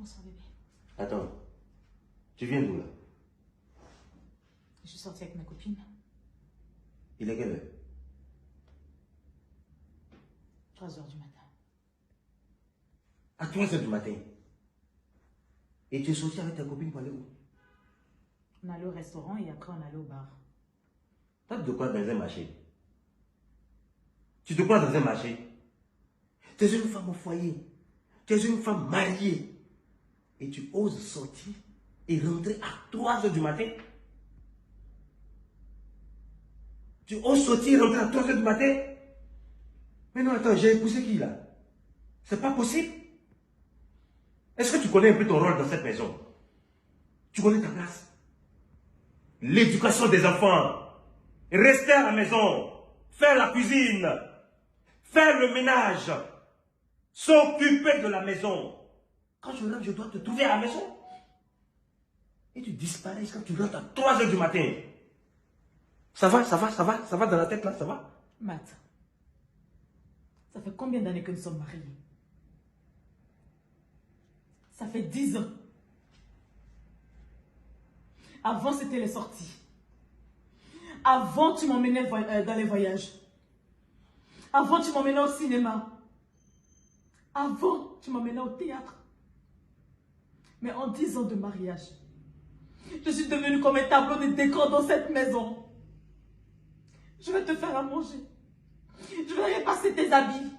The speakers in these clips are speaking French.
Bonsoir bébé. Attends, tu viens d'où là? Je suis sortie avec ma copine. Il est quelle heure? 3h du matin. À 3h du matin. Et tu es sorti avec ta copine pour aller où? On allait au restaurant et après on allait au bar. T'as de quoi dans un marché? Tu te crois dans un marché? Tu es une femme au foyer. Tu es une femme mariée. Et tu oses sortir et rentrer à 3h du matin? Tu oses sortir et rentrer à 3h du matin? Mais non, attends, j'ai épousé qui là? C'est pas possible. Est-ce que tu connais un peu ton rôle dans cette maison? Tu connais ta place? L'éducation des enfants. Rester à la maison. Faire la cuisine. Faire le ménage. S'occuper de la maison. Quand je rentre, je dois te trouver à la maison. Et tu disparais quand tu rentres à 3h du matin. Ça va dans la tête là, ça va? Matt, ça fait combien d'années que nous sommes mariés? Ça fait 10 ans. Avant, c'était les sorties. Avant, tu m'emmenais dans les voyages. Avant, tu m'emmenais au cinéma. Avant, tu m'emmenais au théâtre. Mais en 10 ans de mariage, je suis devenue comme un tableau de décor dans cette maison. Je vais te faire à manger. Je vais repasser tes habits.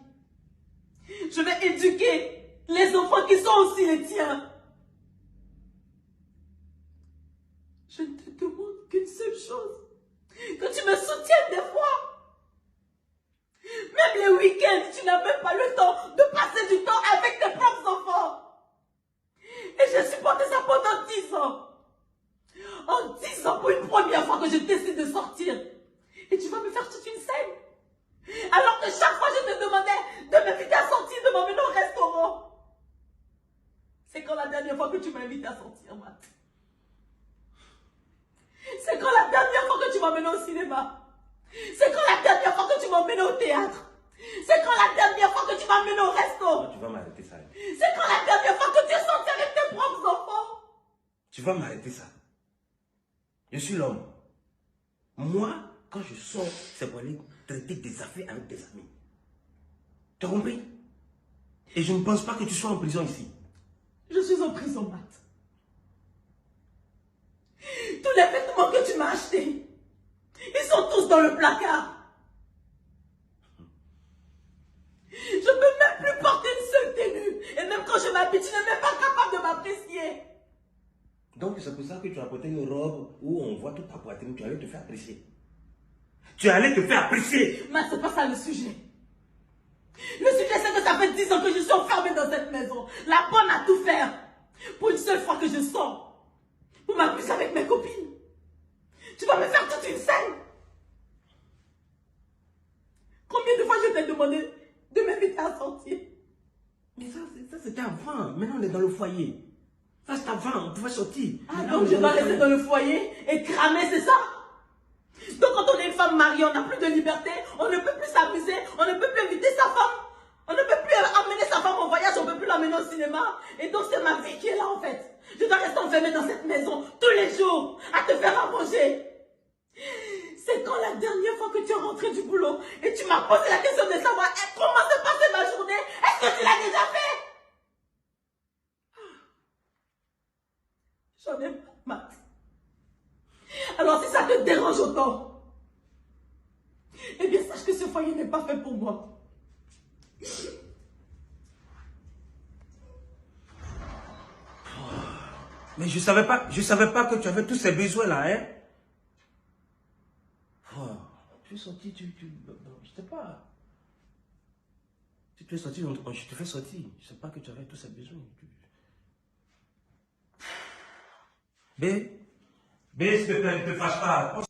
Je vais éduquer les enfants qui sont aussi les tiens. Je ne te demande qu'une seule chose. Que tu me soutiennes des fois. Même les week-ends, tu n'as même pas le temps de passer du temps avec tes propres enfants. Et j'ai supporté ça pendant 10 ans. En 10 ans, pour une première fois que je décide de sortir. Et tu vas me faire toute une scène. Alors que chaque fois, je te demandais de m'inviter à sortir, de m'emmener au restaurant. C'est quand la dernière fois que tu m'as invité à sortir, Matt? C'est quand la dernière fois que tu m'as emmené au cinéma? C'est quand la dernière fois que tu m'as emmené au théâtre? C'est quand la dernière fois que tu m'as emmené au resto? Non, tu vas m'arrêter ça. C'est quand la dernière fois que tu es sorti avec tes propres enfants? Tu vas m'arrêter ça. Je suis l'homme. Moi, quand je sors, c'est pour aller traiter des affaires avec des amis. Tu as compris? Et je ne pense pas que tu sois en prison ici. Je suis en prison, Matt. Tous les vêtements que tu m'as achetés, ils sont tous dans le placard. Je ne peux même plus porter une seule tenue. Et même quand je m'habille, tu n'es même pas capable de m'apprécier. Donc c'est pour ça que tu as porté une robe où on voit toute ta poitrine. Tu allais te faire apprécier. Tu allais te faire apprécier. Mais c'est pas ça le sujet. Le sujet, c'est que ça fait 10 ans que je suis enfermée dans cette maison. La bonne à tout faire. Pour une seule fois que je sors. Pour m'amuser avec mes copines. Tu vas me faire toute une scène. Combien de fois je t'ai demandé de m'inviter à sortir? Mais ça c'était avant. Maintenant, on est dans le foyer. Ça, c'était avant. On pouvait sortir. Ah, donc je dois rester dans le foyer et cramer, c'est ça? Donc quand on est une femme mariée, on n'a plus de liberté, on ne peut plus s'amuser, on ne peut plus inviter sa femme, on ne peut plus amener sa femme en voyage, on ne peut plus l'amener au cinéma. Et donc c'est ma vie qui est là en fait. Je dois rester enfermée dans cette maison tous les jours à te faire à manger. C'est quand la dernière fois que tu es rentrée du boulot et tu m'as posé la question de savoir comment se passait ma journée, est-ce que tu l'as déjà fait? J'en ai marre, Matt. Alors si ça te dérange autant, eh bien sache que ce foyer n'est pas fait pour moi. Mais je savais pas que tu avais tous ces besoins là, hein. Oh, tu es sorti, je sais pas. Si tu es sorti, je te fais sortir. Je sais pas que tu avais tous ces besoins. B, s'il te plaît, ne te fâche pas.